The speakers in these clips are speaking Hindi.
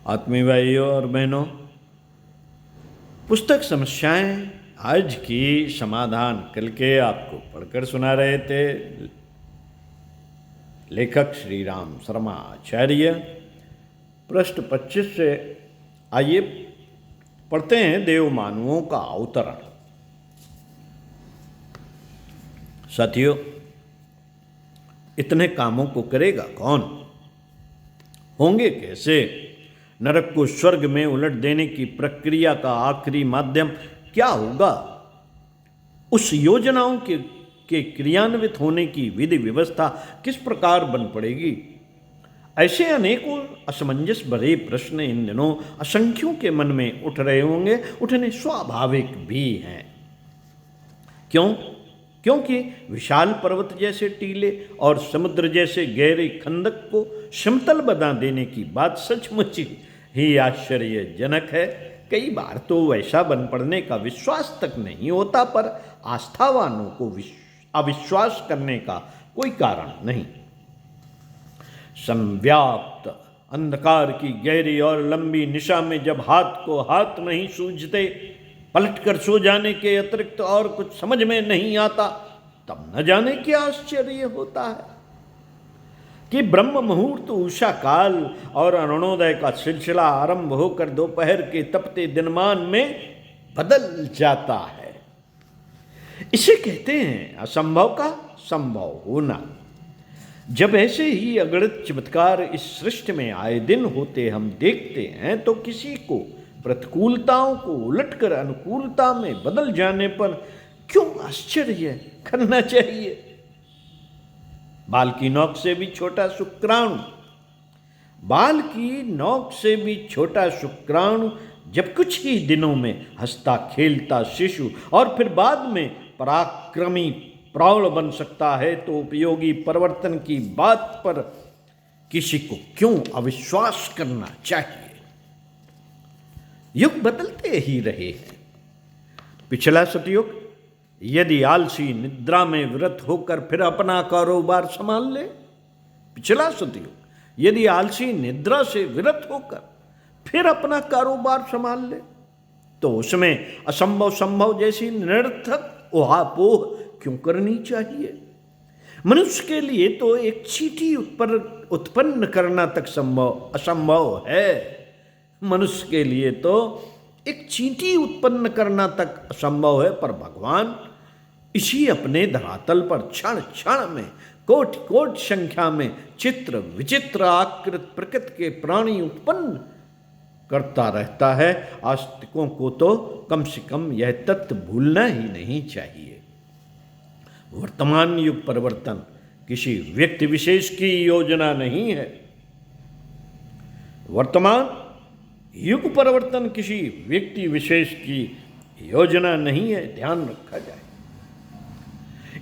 आत्मीय भाइयों और बहनों, पुस्तक समस्याएं आज की समाधान कल के आपको पढ़कर सुना रहे थे लेखक श्री राम शर्मा आचार्य। पृष्ठ 25 से आइए पढ़ते हैं देव मानवों का अवतरण। साथियों, इतने कामों को करेगा कौन? होंगे कैसे? नरक को स्वर्ग में उलट देने की प्रक्रिया का आखिरी माध्यम क्या होगा? उस योजनाओं के क्रियान्वित होने की विधि व्यवस्था किस प्रकार बन पड़ेगी? ऐसे अनेकों असमंजस भरे प्रश्न इन दिनों असंख्यों के मन में उठ रहे होंगे, उठने स्वाभाविक भी हैं। क्यों? क्योंकि विशाल पर्वत जैसे टीले और समुद्र जैसे गहरे खंदक को समतल बना देने की बात सचमुच ही आश्चर्यजनक है। कई बार तो वैसा बन पड़ने का विश्वास तक नहीं होता, पर आस्थावानों को अविश्वास करने का कोई कारण नहीं। संव्याप्त अंधकार की गहरी और लंबी निशा में जब हाथ को हाथ नहीं सूझते, पलटकर सो जाने के अतिरिक्त और कुछ समझ में नहीं आता, तब न जाने क्या आश्चर्य होता है कि ब्रह्म मुहूर्त, उषा काल और अरुणोदय का सिलसिला आरंभ होकर दोपहर के तपते दिनमान में बदल जाता है। इसे कहते हैं असंभव का संभव होना। जब ऐसे ही अगणित चमत्कार इस सृष्टि में आए दिन होते हम देखते हैं, तो किसी को प्रतिकूलताओं को उलटकर अनुकूलता में बदल जाने पर क्यों आश्चर्य करना चाहिए? बाल की नोक से भी छोटा शुक्राणु, बाल की नोक से भी छोटा शुक्राणु जब कुछ ही दिनों में हंसता खेलता शिशु और फिर बाद में पराक्रमी प्रौढ़ बन सकता है, तो उपयोगी परिवर्तन की बात पर किसी को क्यों अविश्वास करना चाहिए? युग बदलते ही रहे हैं। पिछला सतयुग यदि आलसी निद्रा में विरत होकर फिर अपना कारोबार संभाल ले, पिछला सतयुग यदि आलसी निद्रा से विरत होकर फिर अपना कारोबार संभाल ले, तो उसमें असंभव संभव जैसी निरर्थक ओहापोह क्यों करनी चाहिए? मनुष्य के लिए तो एक चींटी उत्पन्न करना तक असंभव है। मनुष्य के लिए तो एक चींटी उत्पन्न करना तक असंभव है, पर भगवान इसी अपने धरातल पर क्षण क्षण में कोटि कोटि संख्या में चित्र विचित्र आकृत प्रकृति के प्राणी उत्पन्न करता रहता है। आस्तिकों को तो कम से कम यह तथ्य भूलना ही नहीं चाहिए। वर्तमान युग परिवर्तन किसी व्यक्ति विशेष की योजना नहीं है। वर्तमान युग परिवर्तन किसी व्यक्ति विशेष की योजना नहीं है, ध्यान रखा जाए।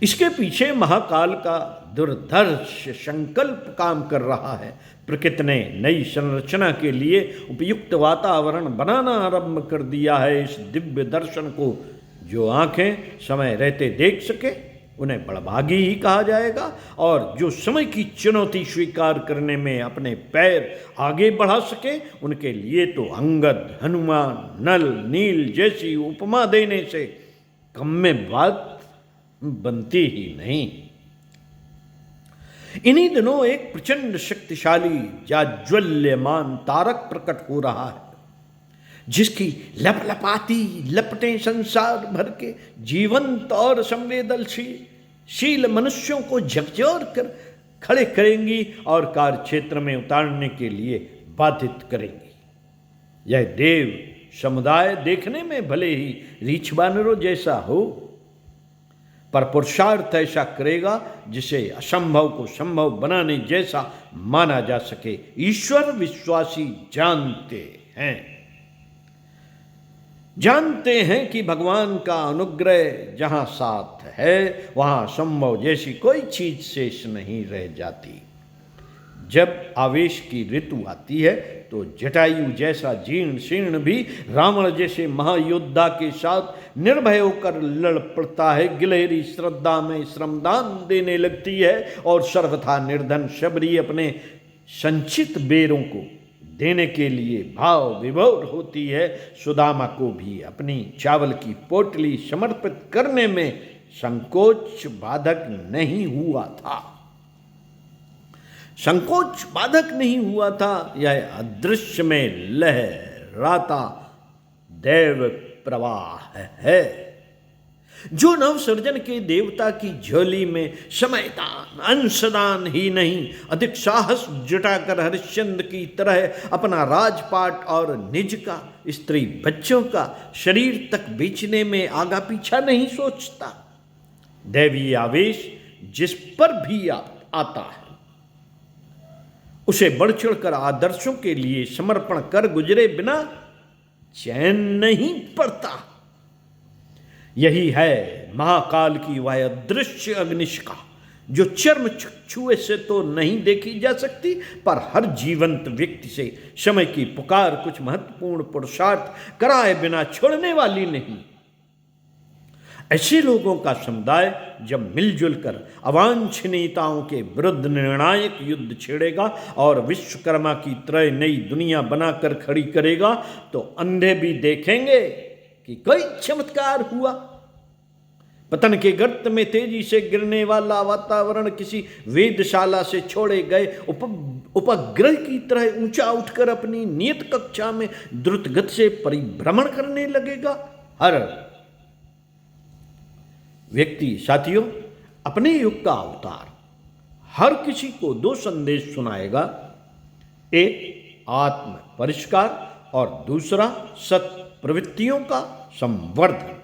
इसके पीछे महाकाल का दुर्धर्ष संकल्प काम कर रहा है। प्रकृति ने नई संरचना के लिए उपयुक्त वातावरण बनाना आरंभ कर दिया है। इस दिव्य दर्शन को जो आंखें समय रहते देख सके, उन्हें बड़भागी ही कहा जाएगा, और जो समय की चुनौती स्वीकार करने में अपने पैर आगे बढ़ा सके, उनके लिए तो अंगद, हनुमान, नल, नील जैसी उपमा देने से कम में बात बनती ही नहीं। इन्हीं दिनों एक प्रचंड शक्तिशाली जाज्वल्यमान तारक प्रकट हो रहा है, जिसकी लपलपाती लपटें संसार भर के जीवंत और संवेदनशील मनुष्यों को झकझोर कर खड़े करेंगी और कार्य क्षेत्र में उतारने के लिए बाधित करेंगी। यह देव समुदाय देखने में भले ही रीछ बानरों जैसा हो, पर पुरुषार्थ ऐसा करेगा जिसे असंभव को संभव बनाने जैसा माना जा सके। ईश्वर विश्वासी जानते हैं कि भगवान का अनुग्रह जहाँ साथ है, वहाँ संभव जैसी कोई चीज शेष नहीं रह जाती। जब आवेश की ऋतु आती है, तो जटायु जैसा जीर्ण शीर्ण भी रावण जैसे महायोद्धा के साथ निर्भय होकर लड़ पड़ता है। गिलहरी श्रद्धा में श्रमदान देने लगती है और सर्वथा निर्धन शबरी अपने संचित बेरों को देने के लिए भाव विभोर होती है, सुदामा को भी अपनी चावल की पोटली समर्पित करने में संकोच बाधक नहीं हुआ था। संकोच बाधक नहीं हुआ था। यह अदृश्य में लहराता दैव प्रवाह है, जो नवसर्जन के देवता की झोली में समयदान अंशदान ही नहीं, अधिक साहस जुटाकर हरिश्चंद्र की तरह अपना राजपाट और निज का, स्त्री बच्चों का शरीर तक बेचने में आगा पीछा नहीं सोचता। दैवी आवेश जिस पर भी आता है, उसे बढ़ चढ़कर आदर्शों के लिए समर्पण कर गुजरे बिना चैन नहीं पड़ता। यही है महाकाल की वह अदृश्य अग्निशिखा, जो चर्म छुए से तो नहीं देखी जा सकती, पर हर जीवंत व्यक्ति से समय की पुकार कुछ महत्वपूर्ण पुरुषार्थ कराए बिना छोड़ने वाली नहीं। ऐसे लोगों का समुदाय जब मिलजुल कर अवांछनीयताओं के विरुद्ध निर्णायक युद्ध छेड़ेगा और विश्वकर्मा की तरह नई दुनिया बनाकर खड़ी करेगा, तो अंधे भी देखेंगे कि कोई चमत्कार हुआ। पतन के गर्त में तेजी से गिरने वाला वातावरण किसी वेधशाला से छोड़े गए उपग्रह की तरह ऊंचा उठकर अपनी नियत कक्षा में द्रुत गति से परिभ्रमण करने लगेगा। हर व्यक्ति साथियों अपने युग का अवतार हर किसी को दो संदेश सुनाएगा, एक आत्म परिष्कार और दूसरा सत प्रवृत्तियों का संवर्धन।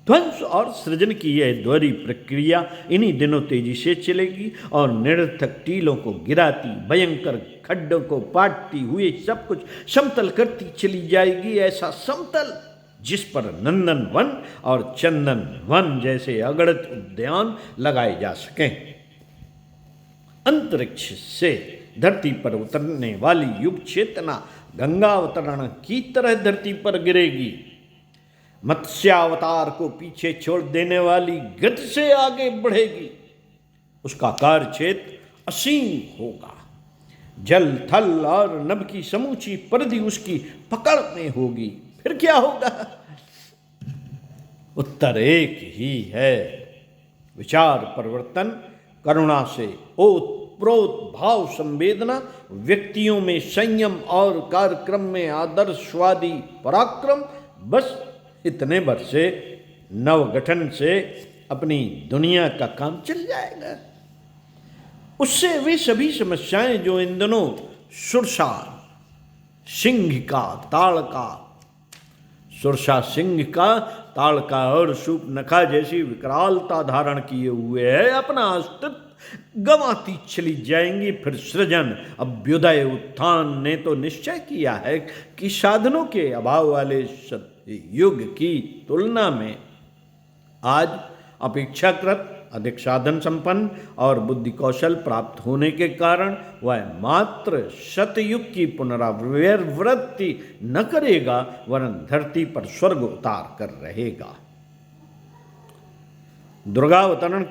ध्वंस और सृजन की यह दोहरी प्रक्रिया इन्हीं दिनों तेजी से चलेगी और निरर्थक टीलों को गिराती, भयंकर खड्डों को पाटती हुई सब कुछ समतल करती चली जाएगी। ऐसा समतल जिस पर नंदन वन और चंदन वन जैसे अगणित उद्यान लगाए जा सकें। अंतरिक्ष से धरती पर उतरने वाली युग चेतना गंगा अवतरण की तरह धरती पर गिरेगी। मत्स्यावतार को पीछे छोड़ देने वाली गति से आगे बढ़ेगी। उसका कार्यक्षेत्र असीम होगा। जल, थल और नभ की समूची परिधि उसकी पकड़ में होगी। फिर क्या होगा? उत्तर एक ही है, विचार परिवर्तन, करुणा से ओतप्रोत भाव संवेदना, व्यक्तियों में संयम और कार्यक्रम में आदर्शवादी पराक्रम। बस इतने भर से नवगठन से अपनी दुनिया का काम चल जाएगा। उससे वे सभी समस्याएं जो इन दिनों सुरसा सिंह का ताड़का और शूर्पणखा जैसी विकरालता धारण किए हुए है, अपना अस्तित्व गंवाती चली जाएंगी। फिर सृजन, अभ्युदय, उत्थान ने तो निश्चय किया है कि साधनों के अभाव वाले युग की तुलना में आज अपेक्षाकृत अधिक साधन संपन्न और बुद्धि कौशल प्राप्त होने के कारण वह मात्र सतयुग की पुनरावृत्ति न करेगा, वरन धरती पर स्वर्ग उतार कर रहेगा। दुर्गावतरण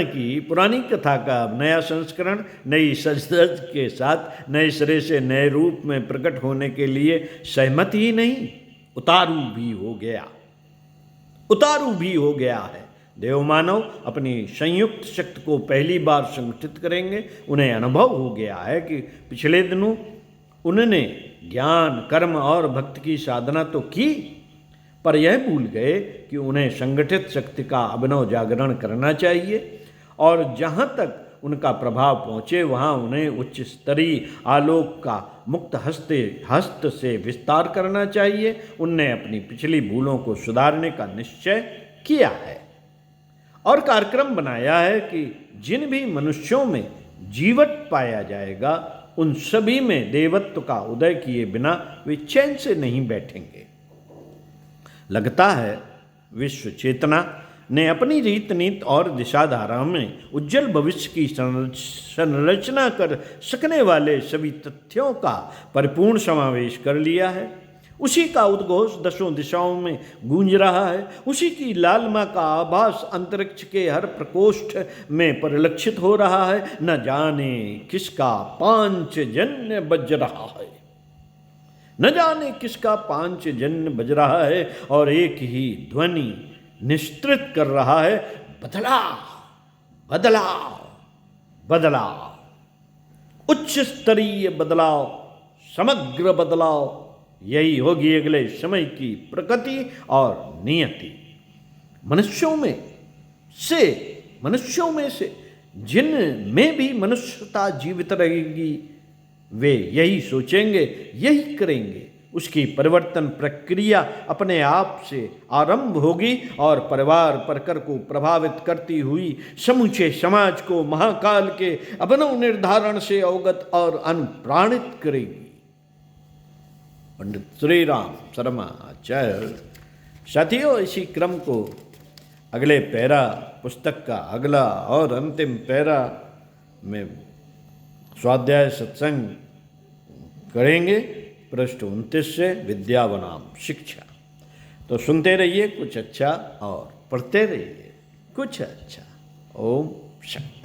की पुरानी कथा का अब नया संस्करण नई सज के साथ नए सिरे से नए रूप में प्रकट होने के लिए सहमत ही नहीं, उतारू भी हो गया है। देवमानव अपनी संयुक्त शक्ति को पहली बार संगठित करेंगे। उन्हें अनुभव हो गया है कि पिछले दिनों उन्होंने ज्ञान, कर्म और भक्ति की साधना तो की, पर यह भूल गए कि उन्हें संगठित शक्ति का अभिनव जागरण करना चाहिए और जहाँ तक उनका प्रभाव पहुँचे वहाँ उन्हें उच्च स्तरीय आलोक का मुक्त हस्त से विस्तार करना चाहिए। उनने अपनी पिछली भूलों को सुधारने का निश्चय किया है और कार्यक्रम बनाया है कि जिन भी मनुष्यों में जीवट पाया जाएगा, उन सभी में देवत्व का उदय किए बिना वे चैन से नहीं बैठेंगे। लगता है विश्व चेतना ने अपनी रीत नीत और दिशाधारा में उज्जवल भविष्य की संरचना कर सकने वाले सभी तथ्यों का परिपूर्ण समावेश कर लिया है। उसी का उद्घोष दसों दिशाओं में गूंज रहा है। उसी की लालिमा का आभास अंतरिक्ष के हर प्रकोष्ठ में परिलक्षित हो रहा है। न जाने किसका पांचजन्य बज रहा है, न जाने किसका पांचजन्य बज रहा है, और एक ही ध्वनि निस्तृत कर रहा है, बदलाव बदलाव बदलाव, उच्च स्तरीय बदलाव, समग्र बदलाव। यही होगी अगले समय की प्रकृति और नियति। मनुष्यों में से जिन में भी मनुष्यता जीवित रहेगी, वे यही सोचेंगे, यही करेंगे। उसकी परिवर्तन प्रक्रिया अपने आप से आरंभ होगी और परिवार परकर को प्रभावित करती हुई समूचे समाज को महाकाल के अभिनव निर्धारण से अवगत और अनुप्राणित करेगी। पंडित श्री राम शर्मा आचार्य। साथियों, इसी क्रम को अगले पैरा पुस्तक का अगला और अंतिम पैरा में स्वाध्याय सत्संग करेंगे, पृष्ठ 29 से विद्या बनाम शिक्षा। तो सुनते रहिए कुछ अच्छा और पढ़ते रहिए कुछ अच्छा। ओम शांति।